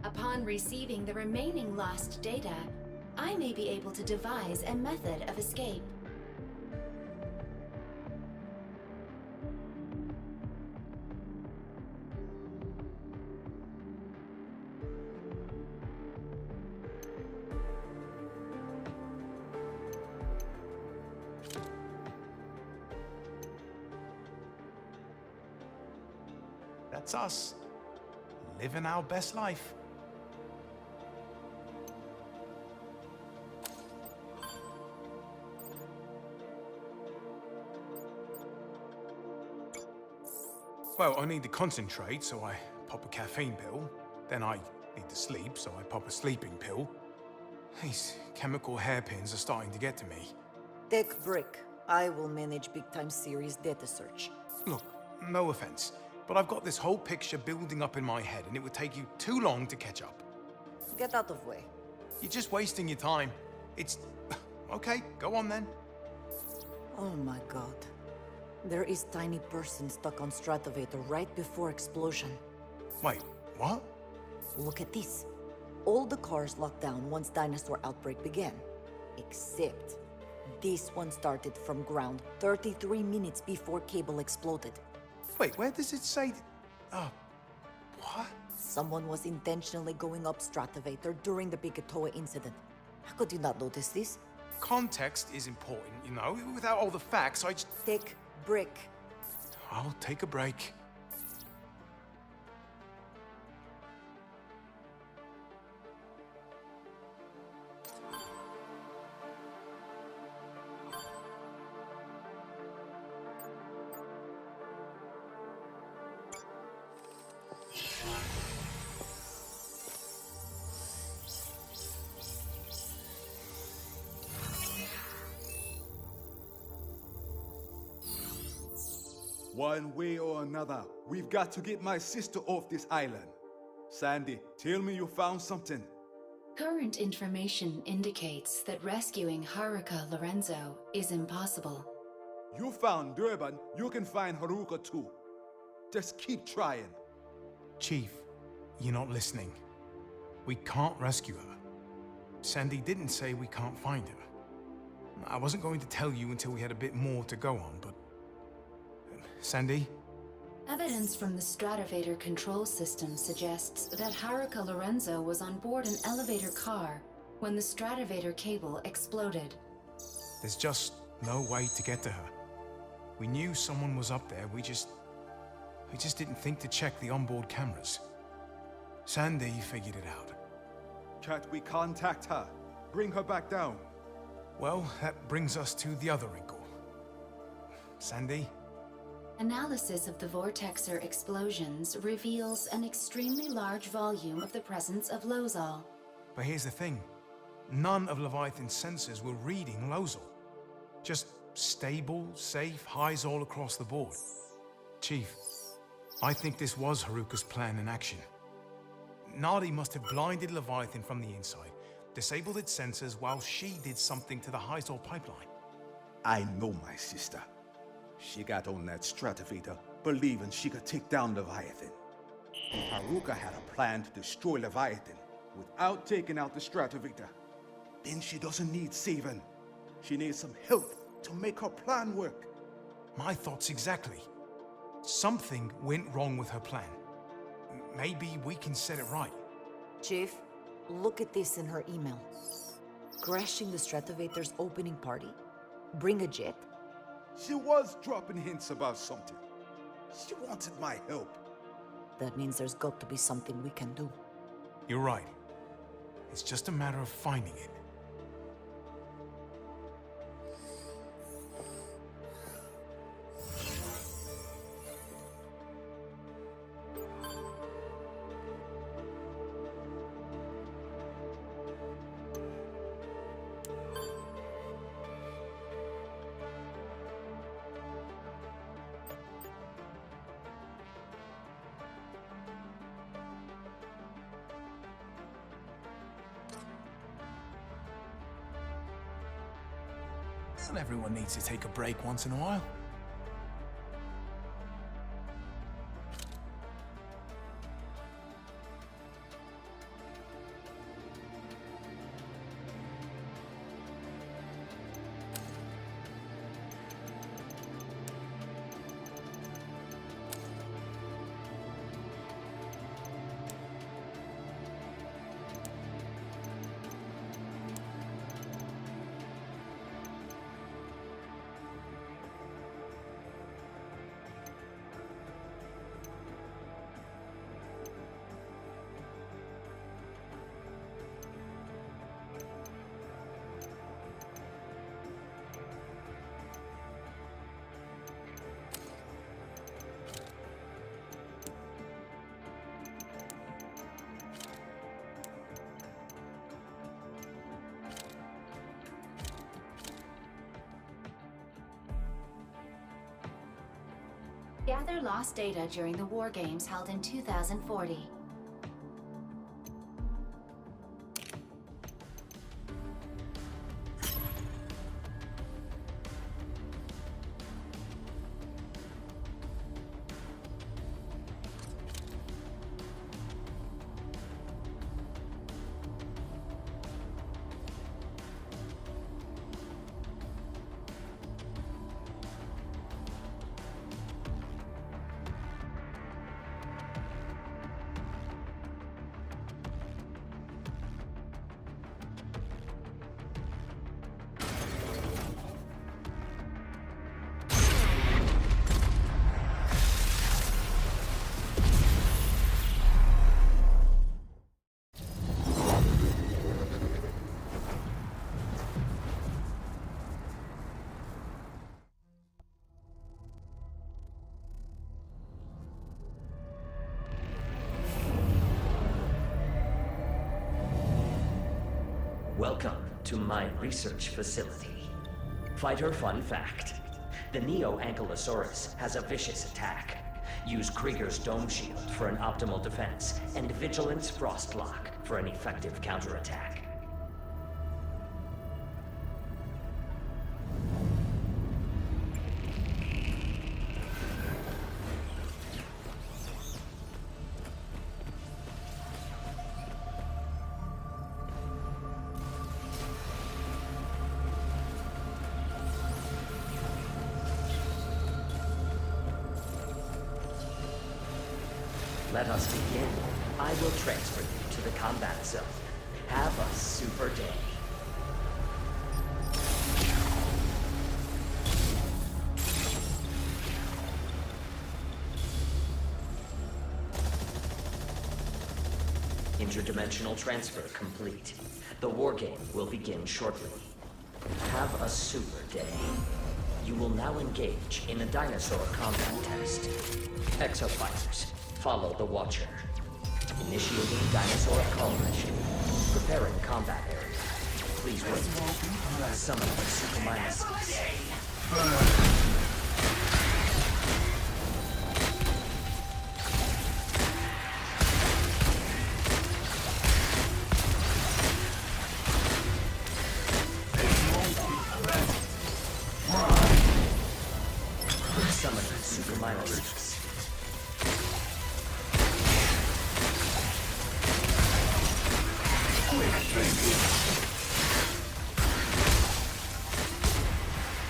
Upon receiving the remaining lost data, I may be able to devise a method of escape. That's us, living our best life. Well, I need to concentrate, so I pop a caffeine pill. Then I need to sleep, so I pop a sleeping pill. These chemical hairpins are starting to get to me. Take break. I will manage Big Time Series data search. Look, no offense, but I've got this whole picture building up in my head, and it would take you too long to catch up. Get out of way. You're just wasting your time. It's... Okay, go on then. Oh my god. There is tiny person stuck on Stratovator right before explosion. Wait, what? Look at this. All the cars locked down once dinosaur outbreak began. Except this one started from ground 33 minutes before cable exploded. Wait, where does it say... Oh, what? Someone was intentionally going up Stratovator during the Bigatoa incident. How could you not notice this? Context is important, you know? Without all the facts, I just... Take break. I'll take a break. One way or another, we've got to get my sister off this island. Sandy, tell me you found something. Current information indicates that rescuing Haruka Lorenzo is impossible. You found Durban, you can find Haruka too. Just keep trying. Chief, you're not listening. We can't rescue her. Sandy didn't say we can't find her. I wasn't going to tell you until we had a bit more to go on, but... Sandy? Evidence from the Stratovator control system suggests that Haruka Lorenzo was on board an elevator car when the Stratovator cable exploded. There's just no way to get to her. We knew someone was up there, we just didn't think to check the onboard cameras. Sandy figured it out. Can't we contact her? Bring her back down. Well, that brings us to the other wrinkle. Sandy? Analysis of the vortexer explosions reveals an extremely large volume of the presence of Lozol. But here's the thing. None of Leviathan's sensors were reading Lozol. Just stable, safe highs all across the board. Chief, I think this was Haruka'S plan in action. Nadi must have blinded Leviathan from the inside, disabled its sensors while she did something to the Hyzol pipeline. I know my sister. She got on that Stratovator, believing she could take down Leviathan. If Haruka had a plan to destroy Leviathan without taking out the Stratovator, then she doesn't need saving. She needs some help to make her plan work. My thoughts exactly. Something went wrong with her plan. Maybe we can set it right. Chief, look at this in her email. Crashing the Stratovator's opening party. Bring a jet. She was dropping hints about something. She wanted my help. That means there's got to be something we can do. You're right. It's just a matter of finding it. Not everyone needs to take a break once in a while. Gather lost data during the war games held in 2040. Welcome to my research facility. Fighter fun fact. The Neo-Ankylosaurus has a vicious attack. Use Krieger's Dome Shield for an optimal defense, and Vigilance Frostlock for an effective counterattack. Let us begin. I will transfer you to the combat zone. Have a super day. Interdimensional transfer complete. The war game will begin shortly. Have a super day. You will now engage in a dinosaur combat test. Exofighters, follow the Watcher. Initiating dinosaur call mission. Preparing combat area. Please wait. Summon the Suchomimuses. Summoning Suchomimuses.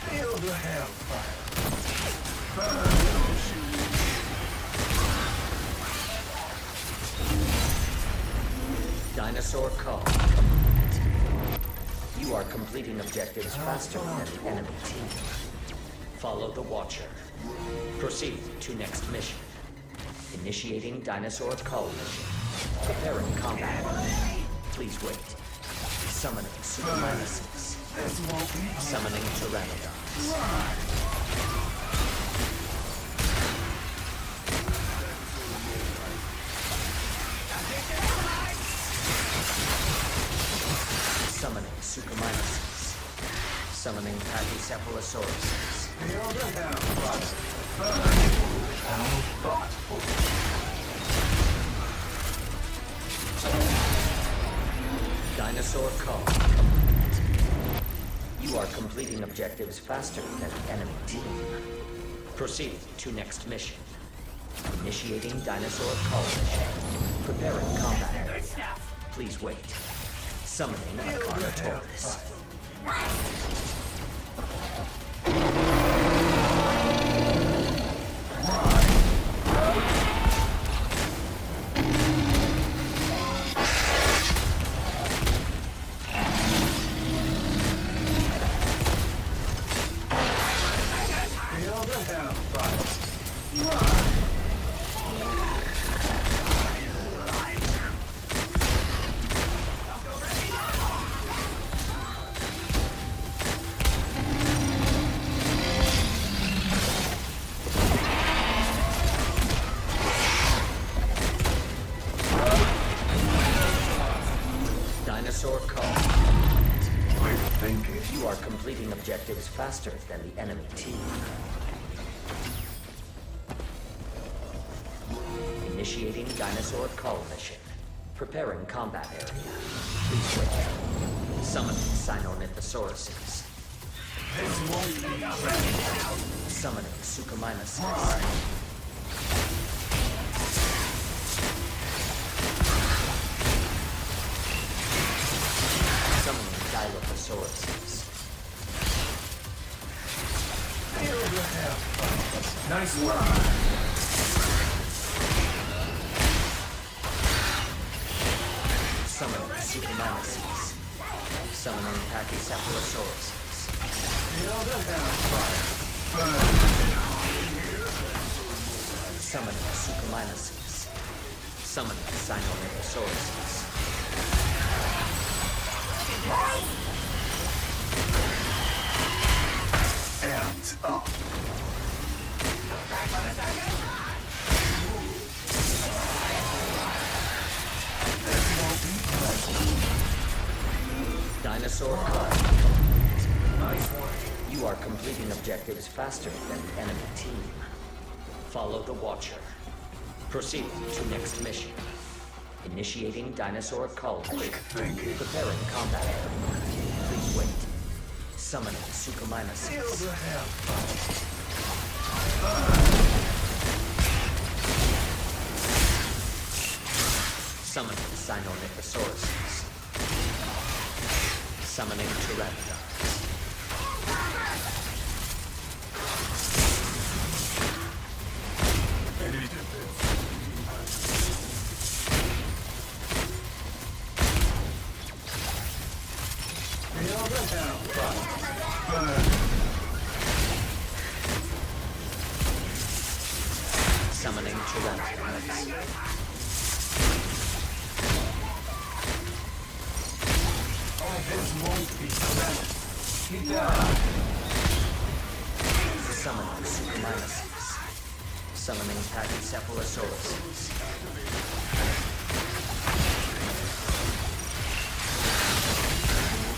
Feel the hellfire. Dinosaur call. You are completing objectives faster than the enemy team. Follow the Watcher. Proceed to next mission. Initiating dinosaur call mission. Preparing combat. Please wait. Summoning Suchomimuses. Summoning Pteranodons. Summoning Suchomimuses. Summoning Pachycephalosauruses. Feel the hellfire. How thoughtful. Dinosaur call. You are completing objectives faster than the enemy team. Proceed to next mission. Initiating dinosaur call mission. Preparing combat area. Please wait. Summoning a Carnotaurus. Feel the hellfire. Dinosaur call. Quick thinking. You are completing objectives faster than the enemy team. Initiating dinosaur call mission. Preparing combat area. Please wait. Summoning Sinornithosauruses. This won't be ready. Summoning Suchomimuses. Summoning Dilophosaurus. Feel the hell. Nice work. Summoning Suchomimuses. Summoning Pachycephalosaurus. Feel the hell. Summoning Suchomimuses. Summoning Sinornithosauruses. Amped up. Dinosaur call. You are completing objectives faster than the enemy team. Follow the Watcher. Proceed to next mission. Initiating dinosaur call mission. Preparing combat area. Please wait. Summoning Feel Suchomimuses. the hell. Summoning Sinornithosauruses. Summoning Pteranodons. Any defense. Feel the hell. Summoning Pteranodons. This won't be ready. Keep down. Summoning Suchomimuses. Summoning Pachycephalosaurus.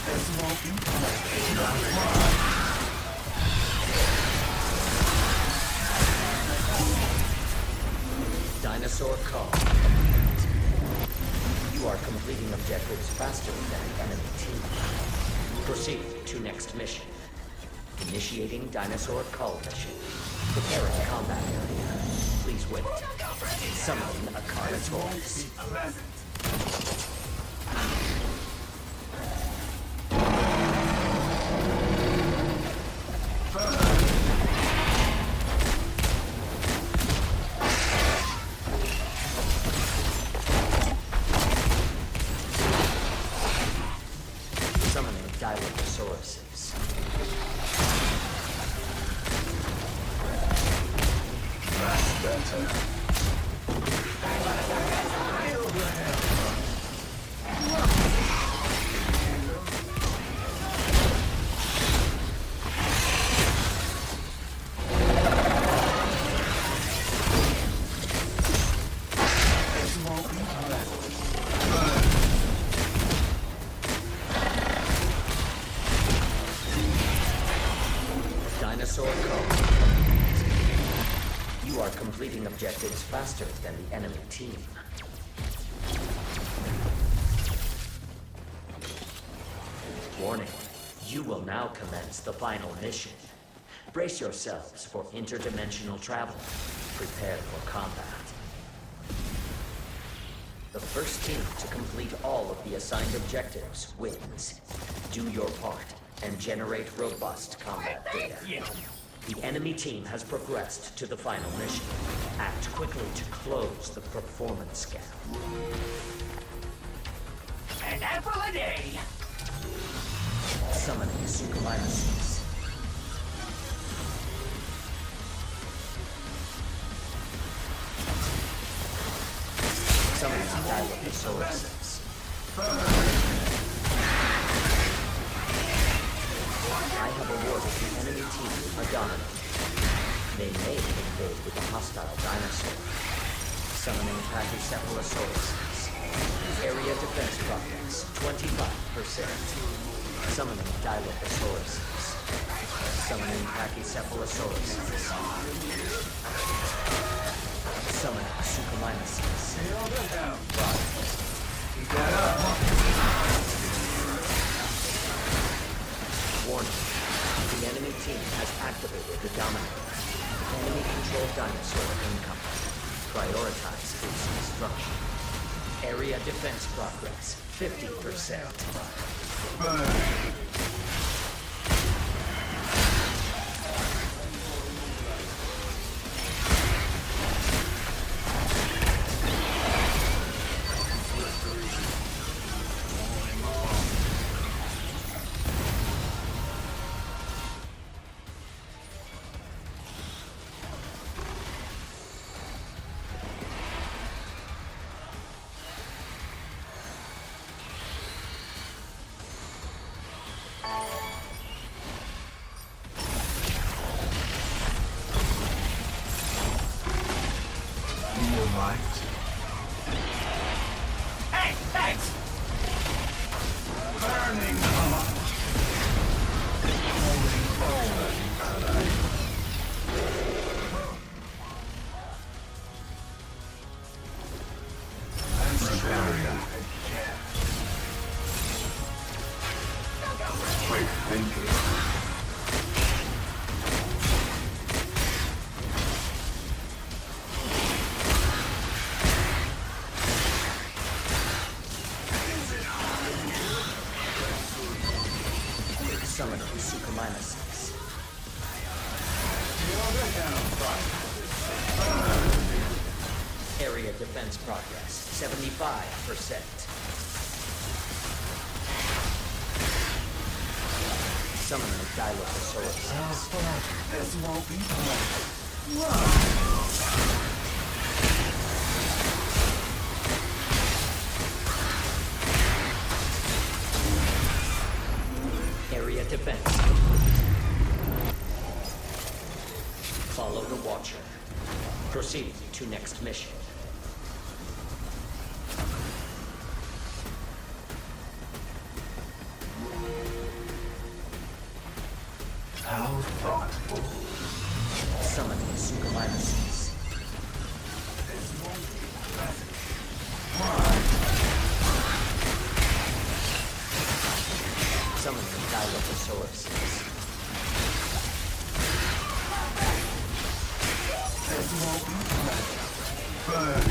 This won't be Dinosaur call. You are completing objectives faster than the enemy team. Proceed to next mission. Initiating dinosaur call mission. Preparing combat area. Please wait. Summoning a Carnotaurus. Summoning Dilophosaurus. That's better. Feel the hell. This won't be ready. Dinosaur call. You are completing objectives faster than the enemy team. Warning. You will now commence the final mission. Brace yourselves for interdimensional travel. Prepare for combat. The first team to complete all of the assigned objectives wins. Do your part and generate robust combat data. The enemy team has progressed to the final mission. Act quickly to close the performance gap. An apple a day. Summoning Suchomimuses. Summoning Dilophosaurus. I have awarded the enemy team a dominant. They may invade with a hostile dinosaur. Summoning Pachycephalosaurus. Area defense progress 25%. Summoning Dilophosaurus. Summoning Pachycephalosaurus. Summoning Suchomimuses. Keep that up. Warning. The enemy team has activated the Dominator. Enemy-controlled dinosaur incoming. Prioritize its destruction. Area defense progress, 50%. Hey, thanks! Burning hot. Quick thinking. Summoning Suchomimuses. Area defense progress, 75%. Summoning Dilophosaurus. This won't be fun. Area defense complete. Follow the Watcher. Proceed to next mission. How thoughtful. Summoning Suchomimuses. Summoning Dilophosaurus. This won't be fun.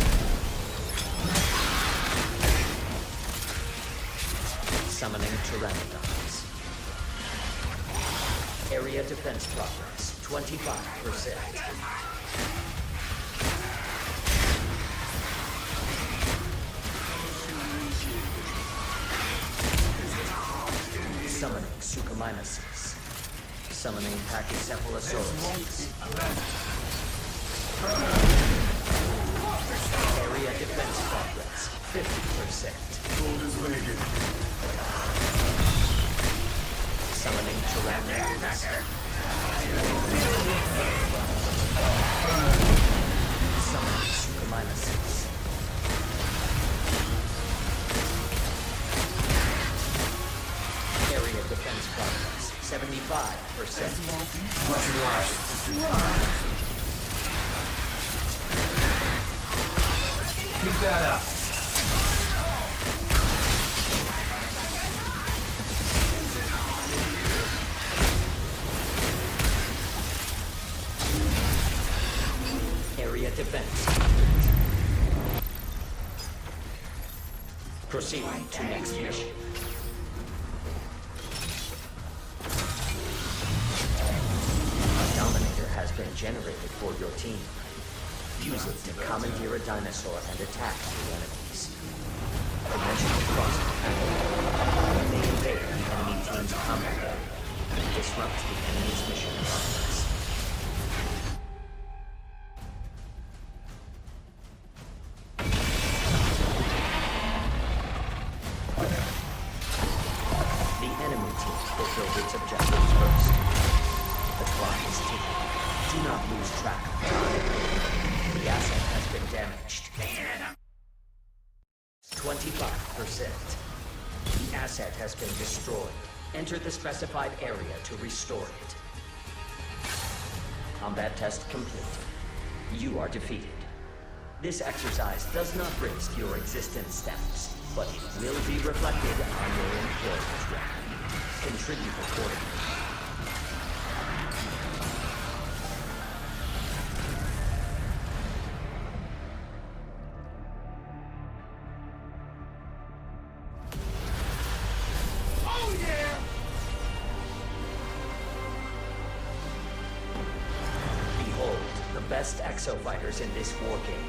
Summoning Pteranodons. Area defense progress, 25%. Summoning Suchomimuses. Summoning Pachycephalosaurus. Area defense progress, 50%. Summoning Pteranodons. Summoning Suchomimuses. Area defense progress, 75%. What's right? Keep that up. Area defense. Proceeding to next mission. A Dominator has been generated for your team. Use it to commandeer a dinosaur and attack the enemies. Dimensional crossing activated. When they invade the enemy team's combat area, disrupt the enemy's mission progress. The enemy team fulfilled its objectives first. The clock is ticking. Do not lose track of time. The asset has been damaged. 25%. The asset has been destroyed. Enter the specified area to restore it. Combat test complete. You are defeated. This exercise does not risk your existence stats, but it will be reflected on your employment record. Contribute accordingly. Oh yeah! Behold, the best exo-fighters in this war game.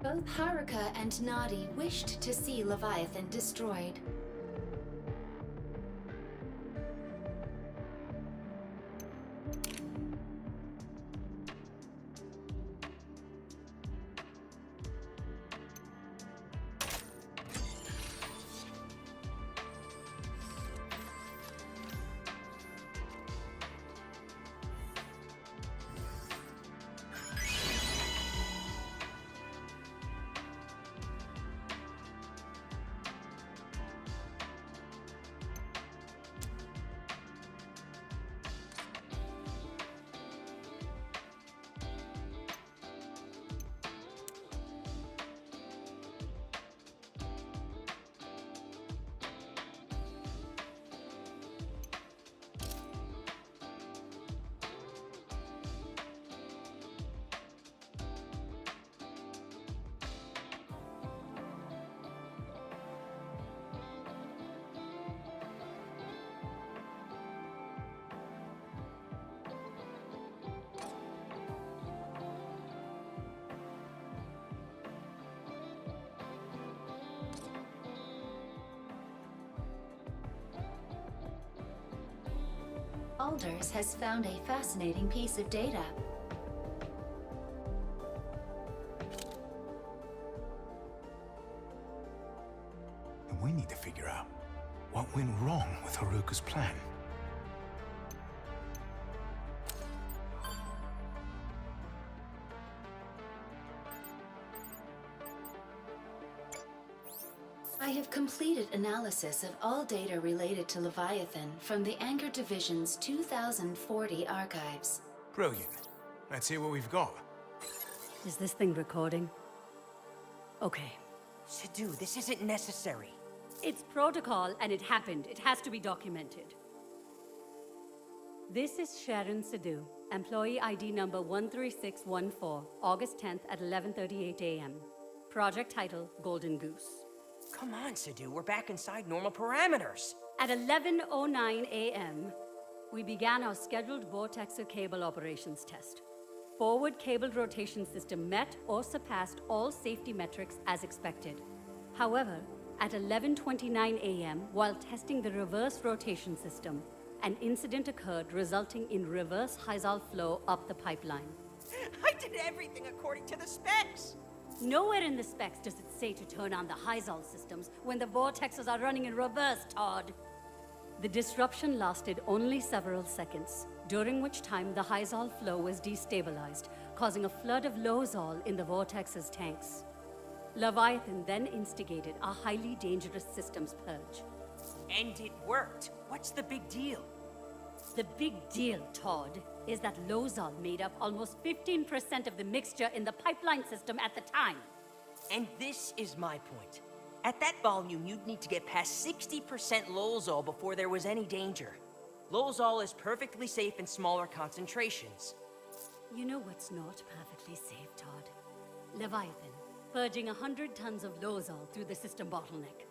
Both Haruka and Nadi wished to see Leviathan destroyed. Alders has found a fascinating piece of data. And we need to figure out what went wrong with Haruka'S plan. I have completed analysis of all data related to Leviathan from the Anchor Division's 2040 archives. Brilliant. Let's hear what we've got. Is this thing recording? Okay. Sidhu, this isn't necessary. It's protocol and it happened. It has to be documented. This is Sharon Sidhu, employee ID number 13614, August 10th at 11:38 a.m. Project title, Golden Goose. Come on, Sidhu, we're back inside normal parameters. At 11:09 a.m., we began our scheduled Vortexer cable operations test. Forward cable rotation system met or surpassed all safety metrics as expected. However, at 11:29 a.m., while testing the reverse rotation system, an incident occurred resulting in reverse Hyzal flow up the pipeline. I did everything according to the specs. Nowhere in the specs does it say to turn on the Hyzal systems when the vortexes are running in reverse, Todd. The disruption lasted only several seconds, during which time the Hyzal flow was destabilized, causing a flood of Lozol in the vortex's tanks. Leviathan then instigated a highly dangerous systems purge. And it worked. What's the big deal? The big deal, Todd, is that Lozol made up almost 15% of the mixture in the pipeline system at the time. And this is my point. At that volume, you'd need to get past 60% Lozol before there was any danger. Lozol is perfectly safe in smaller concentrations. You know what's not perfectly safe, Todd? Leviathan, purging 100 tons of Lozol through the system bottleneck.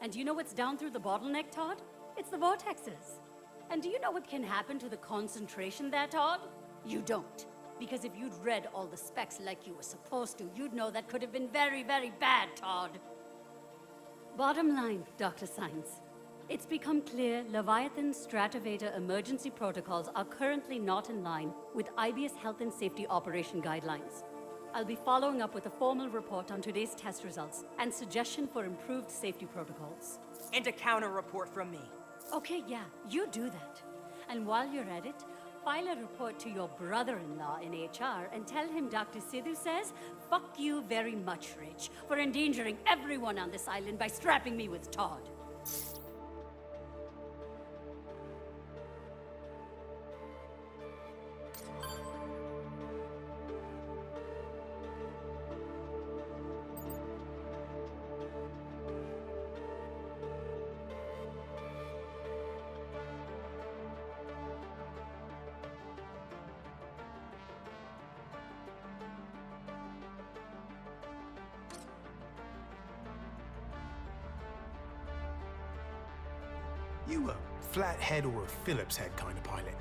And do you know what's down through the bottleneck, Todd? It's the vortexes. And do you know what can happen to the concentration there, Todd? You don't. Because if you'd read all the specs like you were supposed to, you'd know that could have been very, very bad, Todd. Bottom line, Dr. Science. It's become clear Leviathan's Stratovator emergency protocols are currently not in line with IBS Health and Safety Operation Guidelines. I'll be following up with a formal report on today's test results and suggestion for improved safety protocols. And a counter report from me. Okay, yeah, you do that. And while you're at it, file a report to your brother-in-law in HR and tell him Dr. Sidhu says, "Fuck you very much, Rich, for endangering everyone on this island by strapping me with Todd." You a flathead or a Phillips head kind of pilot?